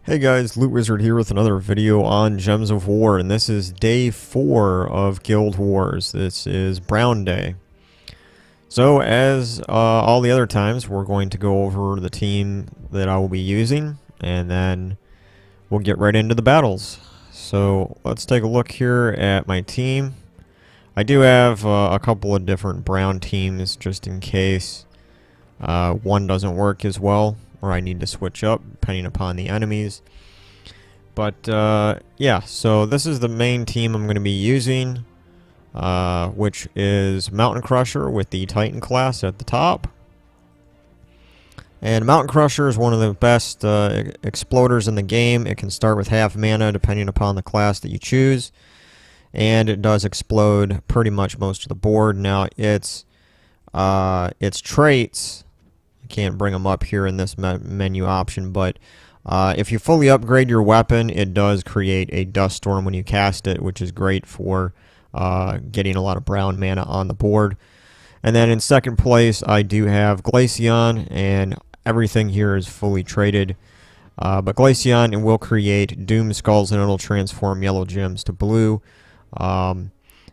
Hey guys, Loot Wizard here with another video on Gems of War, and this is day 4 of Guild Wars. This is Brown Day. So as all the other times, we're going to go over the team that I will be using, and then we'll get right into the battles. So let's take a look here at my team. I do have a couple of different brown teams just in case one doesn't work as well, or I need to switch up depending upon the enemies. But yeah, so this is the main team I'm going to be using, which is Mountain Crusher with the Titan class at the top. And Mountain Crusher is one of the best exploders in the game. It can start with half mana depending upon the class that you choose, and it does explode pretty much most of the board. Now its traits, I can't bring them up here in this menu option, but if you fully upgrade your weapon, it does create a dust storm when you cast it, which is great for getting a lot of brown mana on the board. And then in second place, I do have Glaceon, and everything here is fully traded. But Glaceon will create Doom Skulls, and it'll transform yellow gems to blue.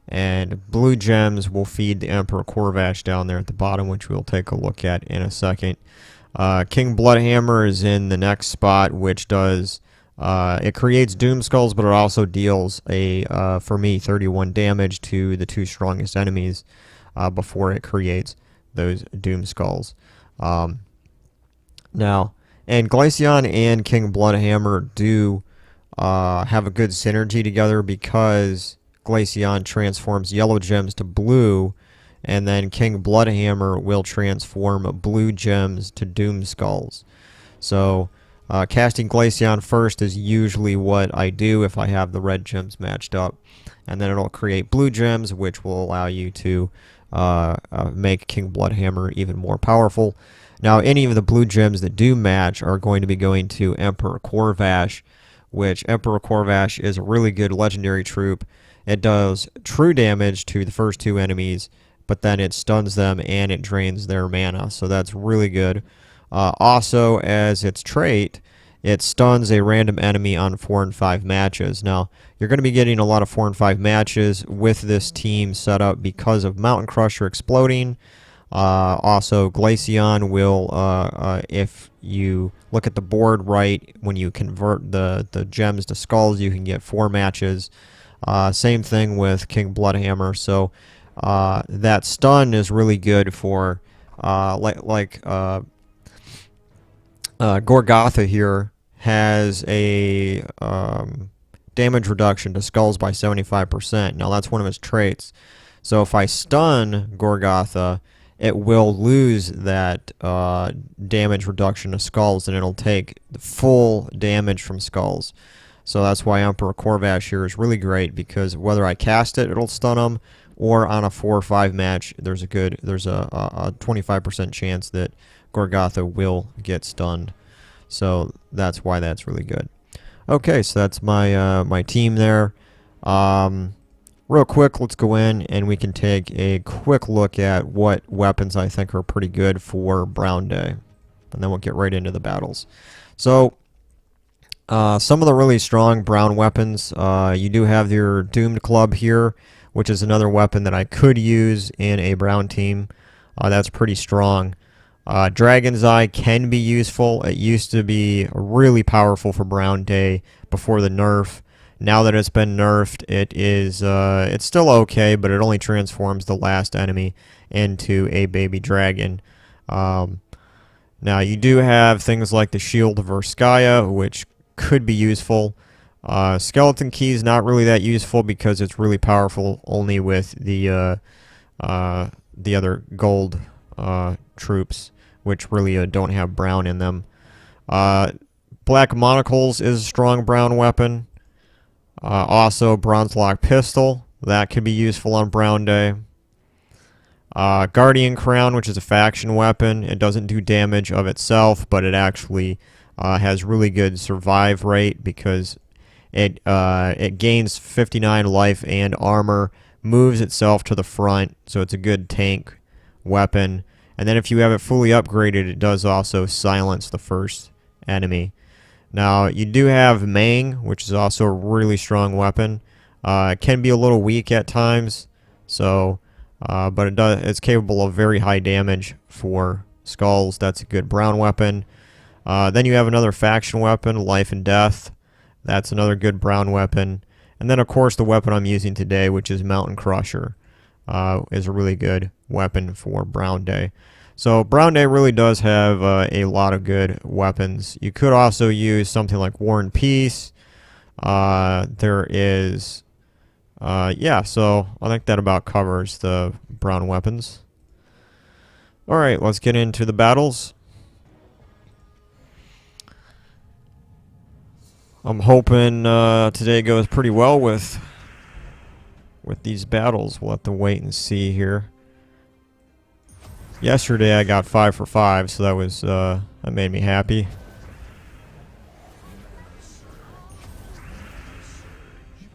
And blue gems will feed the Emperor Corvash down there at the bottom, which we'll take a look at in a second. King Bloodhammer is in the next spot, which does it creates Doom Skulls, but it also deals for me 31 damage to the two strongest enemies before it creates those Doom Skulls. Now, and Glaceon and King Bloodhammer do have a good synergy together, because Glaceon transforms yellow gems to blue, and then King Bloodhammer will transform blue gems to Doom Skulls. So casting Glaceon first is usually what I do if I have the red gems matched up, and then it'll create blue gems, which will allow you to make King Bloodhammer even more powerful. Now, any of the blue gems that do match are going to be going to Emperor Corvash, which Emperor Corvash is a really good legendary troop. It does true damage to the first two enemies, but then it stuns them and it drains their mana, so that's really good. Also, as its trait, it stuns a random enemy on 4 and 5 matches. Now, you're going to be getting a lot of 4 and 5 matches with this team set up because of Mountain Crusher exploding. Also, Glaceon will, if you look at the board right, when you convert the gems to skulls, you can get 4 matches. Same thing with King Bloodhammer. So that stun is really good for Gorgotha here has a damage reduction to skulls by 75%. Now that's one of his traits. So if I stun Gorgotha, it will lose that damage reduction to skulls, and it'll take the full damage from skulls. So that's why Emperor Corvash here is really great, because whether I cast it, it'll stun him, or on a 4 or 5 match, there's a 25% chance that Gorgotha will get stunned. So that's why that's really good. Okay, so that's my my team there. Real quick, let's go in and we can take a quick look at what weapons I think are pretty good for Brown Day, and then we'll get right into the battles. So some of the really strong brown weapons, you do have your Doomed Club here, which is another weapon that I could use in a brown team. That's pretty strong. Dragon's Eye can be useful. It used to be really powerful for Brown Day before the nerf. Now that it's been nerfed, it's still okay, but it only transforms the last enemy into a baby dragon. Now you do have things like the Shield of Urskaya, which could be useful. Skeleton Key is not really that useful because it's really powerful only with the other gold troops, which really don't have brown in them. Black Monocles is a strong brown weapon. Also, Bronzelock Pistol, that could be useful on Brown Day. Guardian Crown, which is a faction weapon. It doesn't do damage of itself, but it actually has really good survive rate, because it gains 59 life and armor, moves itself to the front, so it's a good tank weapon. And then if you have it fully upgraded, it does also silence the first enemy. Now, you do have Mang, which is also a really strong weapon. It can be a little weak at times, so but it's capable of very high damage for skulls. That's a good brown weapon. Then you have another faction weapon, Life and Death. That's another good brown weapon. And then, of course, the weapon I'm using today, which is Mountain Crusher, is a really good weapon for Brown Day. So Brown Day really does have a lot of good weapons. You could also use something like War and Peace. There is, yeah, so I think that about covers the brown weapons. Alright, let's get into the battles. I'm hoping today goes pretty well with these battles. We'll have to wait and see here. Yesterday I got 5 for 5, so that was that made me happy.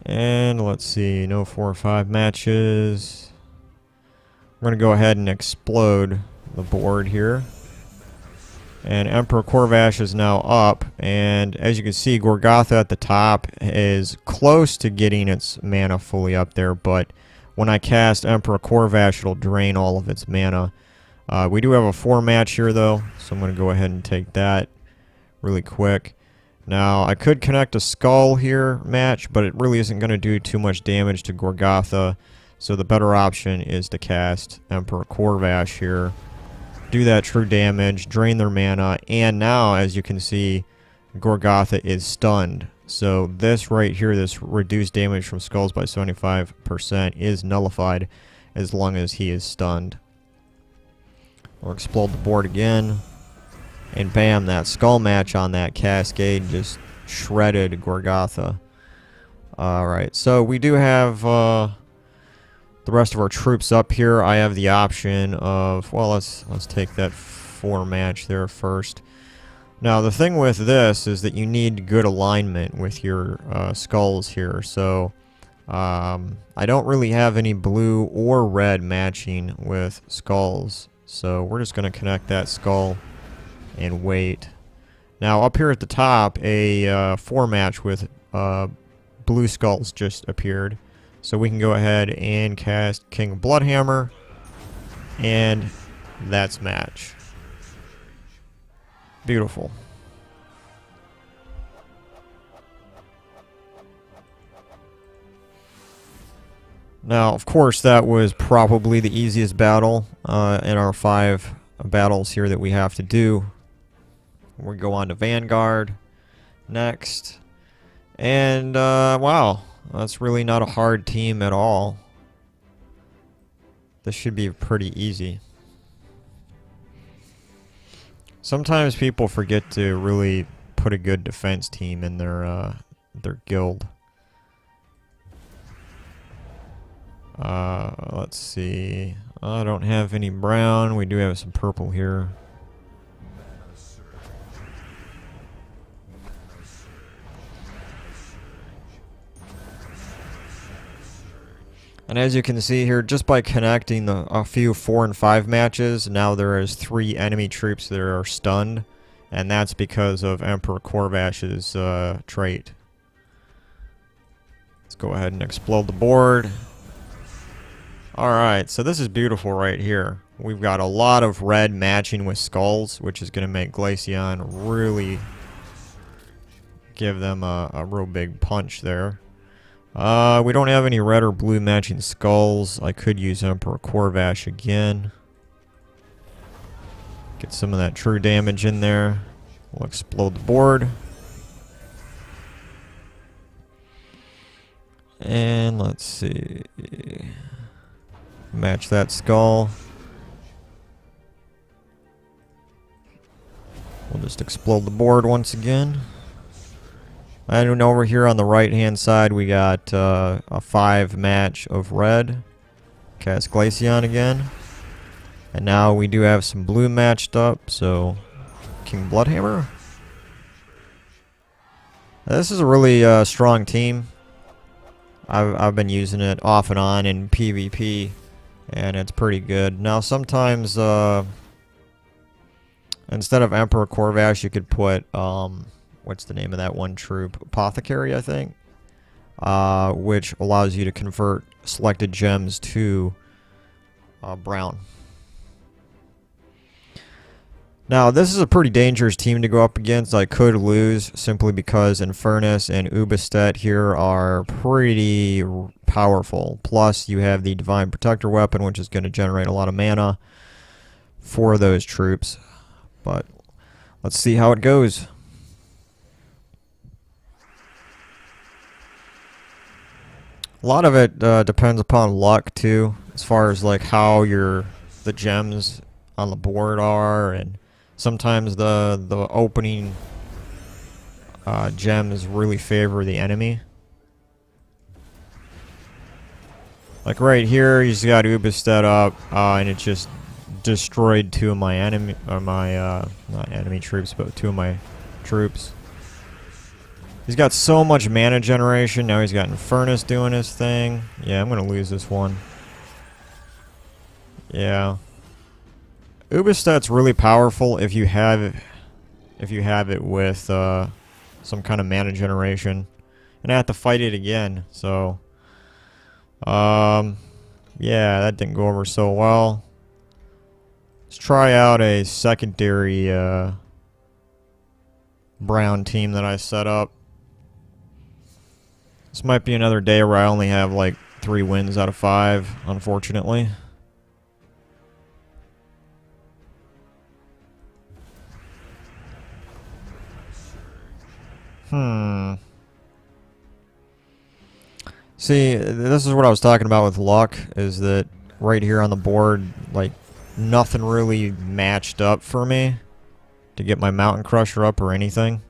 And let's see, no 4 or 5 matches. We're gonna go ahead and explode the board here. And Emperor Corvash is now up, and as you can see, Gorgotha at the top is close to getting its mana fully up there, but when I cast Emperor Corvash, it'll drain all of its mana. We do have a 4 match here, though, so I'm going to go ahead and take that really quick. Now, I could connect a Skull here match, but it really isn't going to do too much damage to Gorgotha, so the better option is to cast Emperor Corvash here. Do that true damage, drain their mana, and now, as you can see, Gorgotha is stunned. So this right here, this reduced damage from skulls by 75% is nullified as long as he is stunned. We'll explode the board again. And bam, that skull match on that cascade just shredded Gorgotha. Alright, so we do have the rest of our troops up here. I have the option of, well, let's take that 4 match there first. Now, the thing with this is that you need good alignment with your skulls here. So, I don't really have any blue or red matching with skulls. So, we're just going to connect that skull and wait. Now, up here at the top, a 4 match with blue skulls just appeared. So we can go ahead and cast King of Bloodhammer, and that's match. Beautiful. Now, of course, that was probably the easiest battle in our 5 battles here that we have to do. We go on to Vanguard next. And, wow. That's really not a hard team at all. This should be pretty easy. Sometimes people forget to really put a good defense team in their guild. Let's see. I don't have any brown. We do have some purple here. And as you can see here, just by connecting a few 4 and 5 matches, now there is 3 enemy troops that are stunned, and that's because of Emperor Corvash's trait. Let's go ahead and explode the board. Alright, so this is beautiful right here. We've got a lot of red matching with skulls, which is going to make Glaceon really give them a real big punch there. We don't have any red or blue matching skulls. I could use Emperor Corvash again. Get some of that true damage in there. We'll explode the board. And let's see. Match that skull. We'll just explode the board once again. And over here on the right hand side we got a 5 match of red. Cast Glaceon again. And now we do have some blue matched up, so King Bloodhammer. This is a really strong team. I've been using it off and on in PvP, and it's pretty good. Now sometimes instead of Emperor Corvash you could put what's the name of that one troop? Apothecary, I think. Which allows you to convert selected gems to brown. Now, this is a pretty dangerous team to go up against. I could lose simply because Infernus and Ubistet here are pretty powerful. Plus, you have the Divine Protector weapon, which is going to generate a lot of mana for those troops. But let's see how it goes. A lot of it depends upon luck, too, as far as like how the gems on the board are, and sometimes the opening gems really favor the enemy. Like right here, he's got Ubistet up, and it just destroyed two of my enemy, or my not enemy troops, but two of my troops. He's got so much mana generation. Now he's got Infernus doing his thing. Yeah, I'm gonna lose this one. Yeah. Ubistet's really powerful if you have it with some kind of mana generation, and I have to fight it again. So, yeah, that didn't go over so well. Let's try out a secondary brown team that I set up. This might be another day where I only have like 3 wins out of 5, unfortunately. See, this is what I was talking about with luck, is that right here on the board, like, nothing really matched up for me to get my Mountain Crusher up or anything.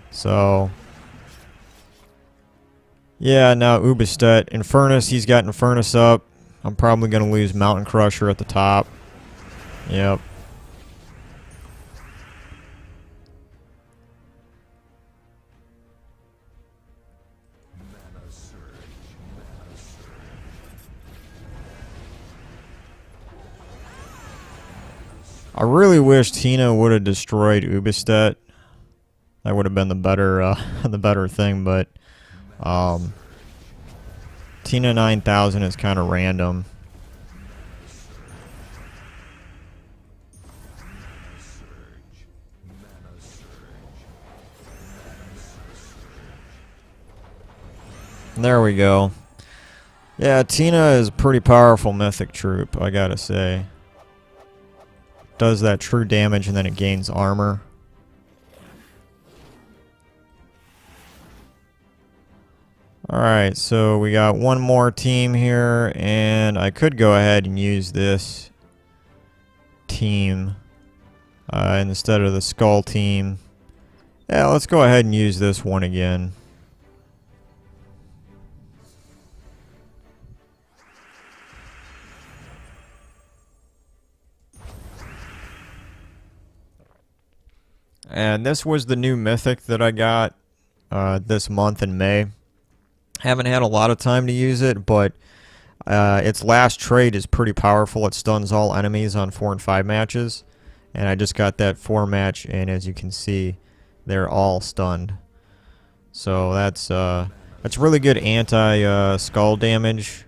So, yeah, now Ubistet. Infernus, he's got Infernus up. I'm probably going to lose Mountain Crusher at the top. Yep. I really wish Tina would have destroyed Ubistet. That would have been the better thing, but Tina 9000 is kind of random. There we go. Yeah, Tina is a pretty powerful mythic troop, I gotta say. Does that true damage and then it gains armor. Alright, so we got one more team here, and I could go ahead and use this team instead of the Skull team. Yeah, let's go ahead and use this one again. And this was the new mythic that I got this month in May. Haven't had a lot of time to use it, but its last trait is pretty powerful. It stuns all enemies on 4 and 5 matches. And I just got that 4 match, and as you can see, they're all stunned. So that's really good anti-skull damage.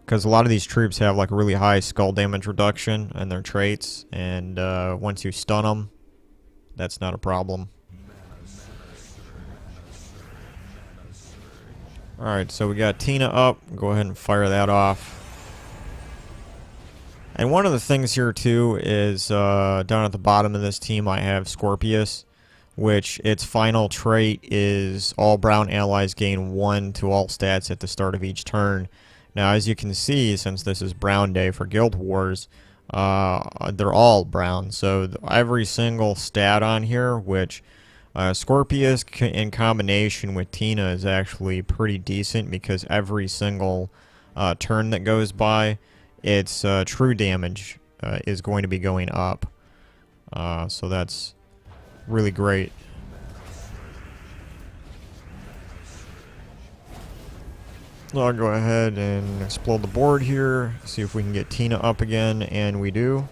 Because a lot of these troops have like really high skull damage reduction in their traits, and once you stun them, that's not a problem. Alright, so we got Tina up. Go ahead and fire that off. And one of the things here too is down at the bottom of this team I have Scorpius, which its final trait is all brown allies gain 1 to all stats at the start of each turn. Now, as you can see, since this is Brown Day for Guild Wars, they're all brown. So every single stat on here, which Scorpius in combination with Tina is actually pretty decent, because every single turn that goes by, its true damage is going to be going up. So that's really great. I'll go ahead and explode the board here, see if we can get Tina up again, and we do.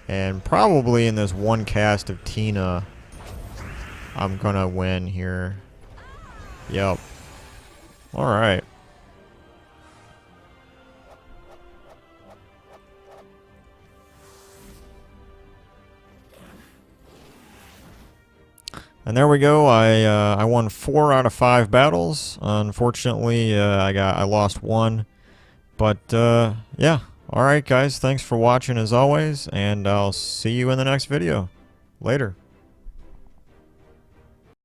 And probably in this one cast of Tina, I'm gonna win here. Yep. Alright. And there we go. I won 4 out of 5 battles. Unfortunately, I lost 1. But yeah. All right, guys. Thanks for watching as always, and I'll see you in the next video. Later.